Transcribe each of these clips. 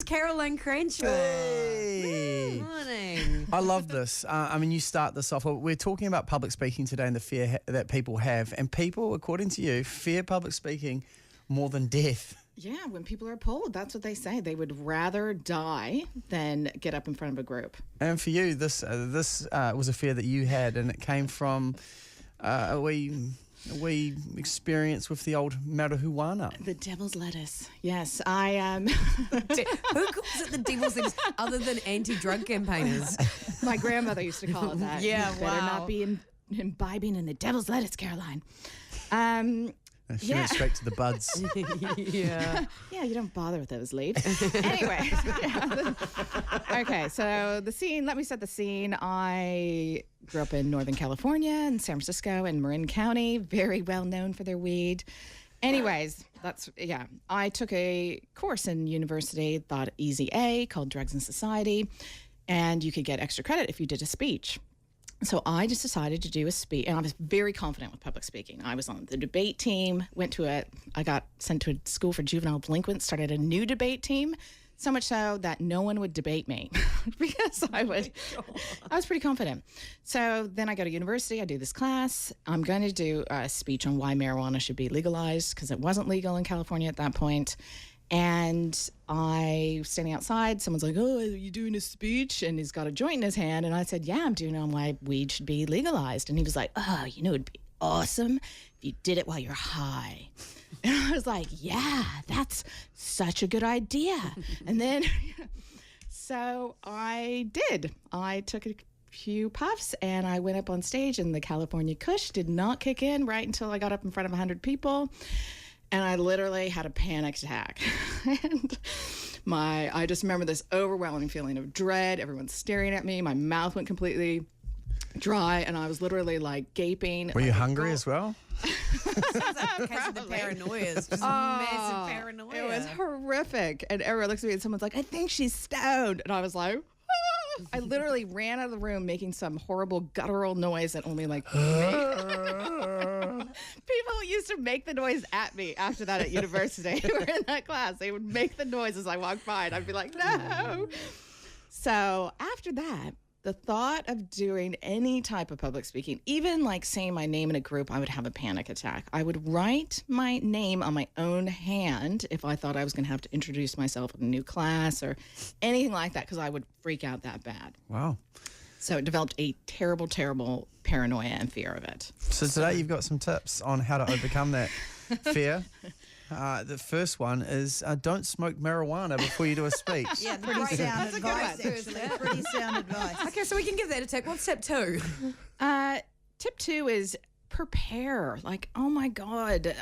Caroline Cranshaw. Hey. Good morning. I love this. You start this off. We're talking about public speaking today and the fear that people have. And people, according to you, fear public speaking more than death. Yeah, when people are polled, that's what they say. They would rather die than get up in front of a group. And for you, this was a fear that you had, and it came from a wee experience with the old marijuana. The devil's lettuce. Yes, I Who calls it the devil's lettuce other than anti-drug campaigners? My grandmother used to call it that. Yeah, You better not be imbibing in the devil's lettuce, Caroline. She went straight to the buds. Yeah. Yeah, you don't bother with those leaves. Anyway. Yeah. Okay, so the scene, let me set the scene. I grew up in Northern California, in San Francisco, and Marin County, very well known for their weed. Anyways, I took a course in university, thought Easy A, called Drugs and Society, and you could get extra credit if you did a speech. So I just decided to do a speech, and I was very confident with public speaking. I was on the debate team, I got sent to a school for juvenile delinquents, started a new debate team, so much so that no one would debate me because I was pretty confident. So then I go to university, I do this class. I'm going to do a speech on why marijuana should be legalized because it wasn't legal in California at that point. And I was standing outside. Someone's like, "Oh, are you doing a speech?" And he's got a joint in his hand. And I said, "Yeah, I'm doing it on why weed should be legalized." And he was like, "Oh, it'd be awesome if you did it while you're high." And I was like, "Yeah, that's such a good idea." And then, so I did. I took a few puffs and I went up on stage, and the California Kush did not kick in right until I got up in front of 100 people. And I literally had a panic attack. And I just remember this overwhelming feeling of dread. Everyone's staring at me. My mouth went completely dry, and I was literally like gaping. Were you hungry as well? The paranoia is just massive paranoia. It was horrific. And everyone looks at me and someone's like, "I think she's stoned." And I was like, "Ah." I literally ran out of the room making some horrible guttural noise that only people used to make the noise at me after that at university. We were in that class. They would make the noise as I walked by, and I'd be like, "No." So after that, the thought of doing any type of public speaking, even like saying my name in a group, I would have a panic attack. I would write my name on my own hand if I thought I was going to have to introduce myself in a new class or anything like that, because I would freak out that bad. Wow. So it developed a terrible, terrible paranoia and fear of it. So today you've got some tips on how to overcome that fear. The first one is don't smoke marijuana before you do a speech. Yeah, pretty sound advice, actually. Pretty sound advice. Okay, so we can give that a tip. What's tip 2? Tip 2 is prepare. Like, oh my God,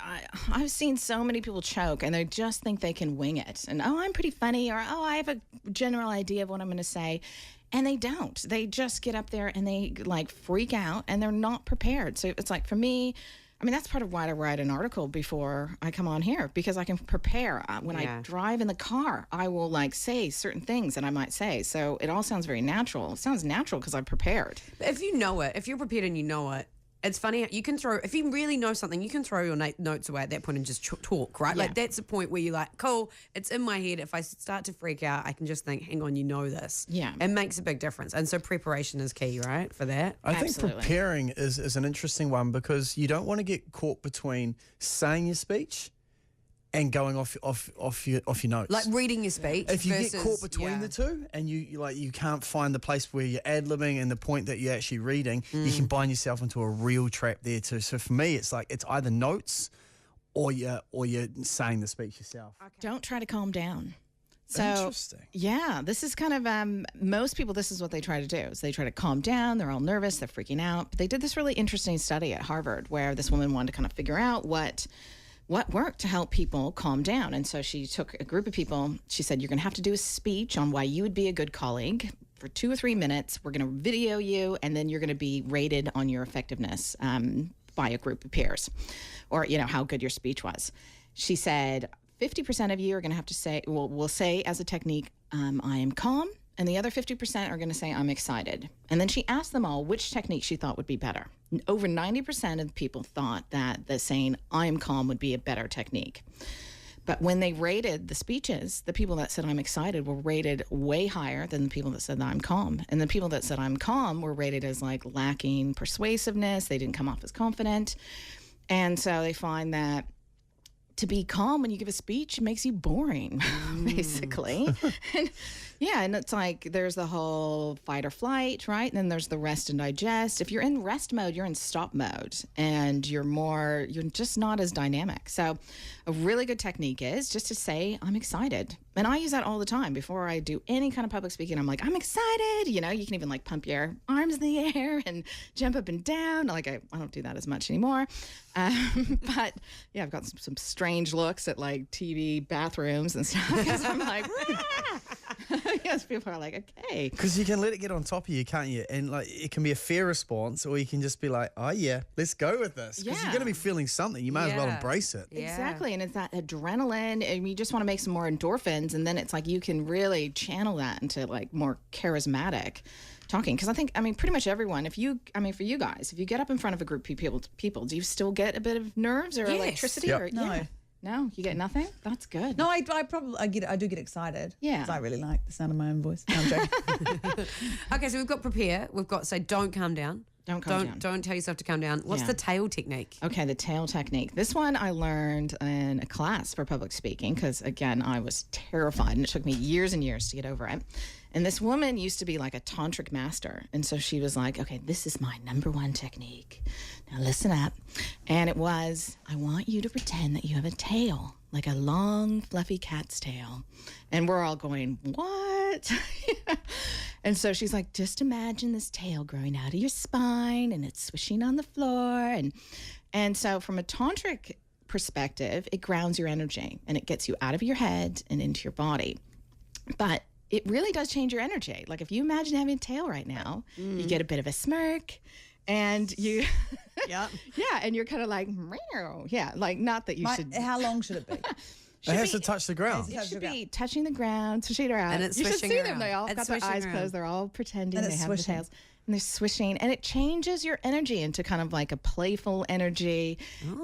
I've seen so many people choke and they just think they can wing it. And, "Oh, I'm pretty funny," or, "Oh, I have a general idea of what I'm going to say." And they don't. They just get up there and they like freak out and they're not prepared. So it's like, for me, that's part of why I write an article before I come on here, because I can prepare. When I drive in the car, I will like say certain things that I might say. So it all sounds very natural. It sounds natural because I'm prepared. But if you know it, if you're prepared and you know it, it's funny. You can if you really know something, you can throw your notes away at that point and just talk, right? Yeah. Like that's the point where you're like, cool, it's in my head. If I start to freak out, I can just think, hang on, you know this. Yeah. It makes a big difference. And so preparation is key, right, for that? I think Absolutely. preparing is an interesting one, because you don't want to get caught between saying your speech and going off your notes. Like reading your speech. If you versus, get caught between the two and you can't find the place where you're ad-libbing and the point that you're actually reading, you can bind yourself into a real trap there too. So for me, it's like it's either notes or you're saying the speech yourself. Okay. Don't try to calm down. So, interesting. Yeah, this is kind of, most people, this is what they try to do. Is they try to calm down. They're all nervous. They're freaking out. But they did this really interesting study at Harvard where this woman wanted to kind of figure out what worked to help people calm down. And so she took a group of people. She said, "You're going to have to do a speech on why you would be a good colleague for 2 or 3 minutes. We're going to video you, and then you're going to be rated on your effectiveness by a group of peers, or, how good your speech was." She said, 50% of you are going to have to say, we'll say as a technique, "I am calm." And the other 50% are going to say, "I'm excited." And then she asked them all which technique she thought would be better. Over 90% of people thought that the saying, "I am calm," would be a better technique. But when they rated the speeches, the people that said I'm excited were rated way higher than the people that said that I'm calm. And the people that said I'm calm were rated as like lacking persuasiveness. They didn't come off as confident. And so they find that to be calm when you give a speech makes you boring, basically. And it's like there's the whole fight or flight, right? And then there's the rest and digest. If you're in rest mode, you're in stop mode, and you're just not as dynamic. So a really good technique is just to say, I'm excited. And I use that all the time. Before I do any kind of public speaking, I'm like, I'm excited. You know, you can even like pump your arms in the air and jump up and down. Like I don't do that as much anymore. But yeah, I've got some strange looks at like TV bathrooms and stuff because I'm like, yes, people are like, okay. Because you can let it get on top of you, can't you? And like it can be a fear response, or you can just be like, oh yeah, let's go with this. Because you're going to be feeling something. You might as well embrace it. Yeah. Exactly. And it's that adrenaline, and you just want to make some more endorphins, and then it's like you can really channel that into like more charismatic talking. Because I mean, pretty much everyone, for you guys, if you get up in front of a group of people, do you still get a bit of nerves or electricity? Yep. Or, No. Yeah. No, you get nothing? That's good. No, I do get excited. Yeah. Because I really like the sound of my own voice. No, I'm joking. Okay, so we've got prepare. We've got say don't calm down. Don't calm down. Don't tell yourself to calm down. What's the tail technique? Okay, the tail technique. This one I learned in a class for public speaking because, again, I was terrified and it took me years and years to get over it. And this woman used to be like a tantric master. And so she was like, okay, this is my number one technique. Now listen up. And it was, I want you to pretend that you have a tail, like a long, fluffy cat's tail. And we're all going, what? And so she's like, just imagine this tail growing out of your spine and it's swishing on the floor. And so from a tantric perspective, it grounds your energy and it gets you out of your head and into your body. But it really does change your energy. Like if you imagine having a tail right now, you get a bit of a smirk and you, Yeah. yeah, and you're kind of like, meow. Yeah, like not that you should. How long should it be? It has to touch the ground. It should be touching the ground, swishing around. And it's you should swishing see around. them. They all It's got their swishing eyes around. closed. They're all pretending And they it's have swishing. the tails. And they're swishing. And it changes your energy into kind of like a playful energy.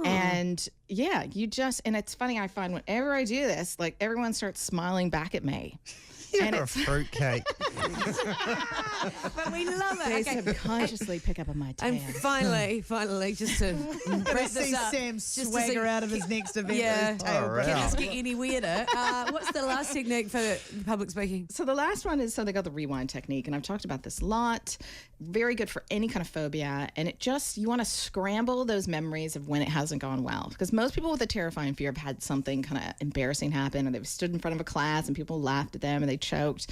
And yeah, and it's funny, I find whenever I do this, like everyone starts smiling back at me. You're a fruitcake. But we love it. They Okay. subconsciously pick up on my tail. And finally, just to wrap See this up. Sam just to swagger see- out of his next event Yeah. with his tail. Oh, right. Can Wow. this get any weirder? What's the last technique for public speaking? So the last one is, so they got the rewind technique, and I've talked about this a lot. Very good for any kind of phobia, and you want to scramble those memories of when it hasn't gone well. Because most people with a terrifying fear have had something kind of embarrassing happen, or they've stood in front of a class and people laughed at them and they choked.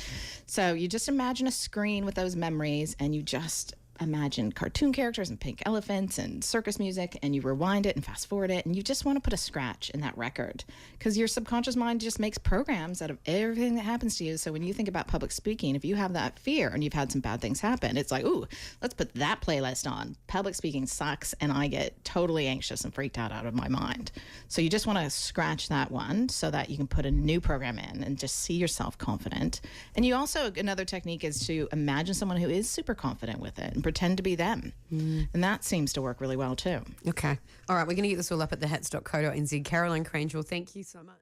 So you just imagine a screen with those memories, and you just imagine cartoon characters and pink elephants and circus music, and you rewind it and fast forward it, and you just want to put a scratch in that record because your subconscious mind just makes programs out of everything that happens to you. So when you think about public speaking, if you have that fear and you've had some bad things happen, it's like, ooh, let's put that playlist on. Public speaking sucks, and I get totally anxious and freaked out of my mind. So you just want to scratch that one so that you can put a new program in and just see yourself confident. And you also, another technique is to imagine someone who is super confident with it and pretend to be them. And that seems to work really well too. Okay. All right, we're going to get this all up at thehats.co.nz. Caroline Cranshaw, thank you so much.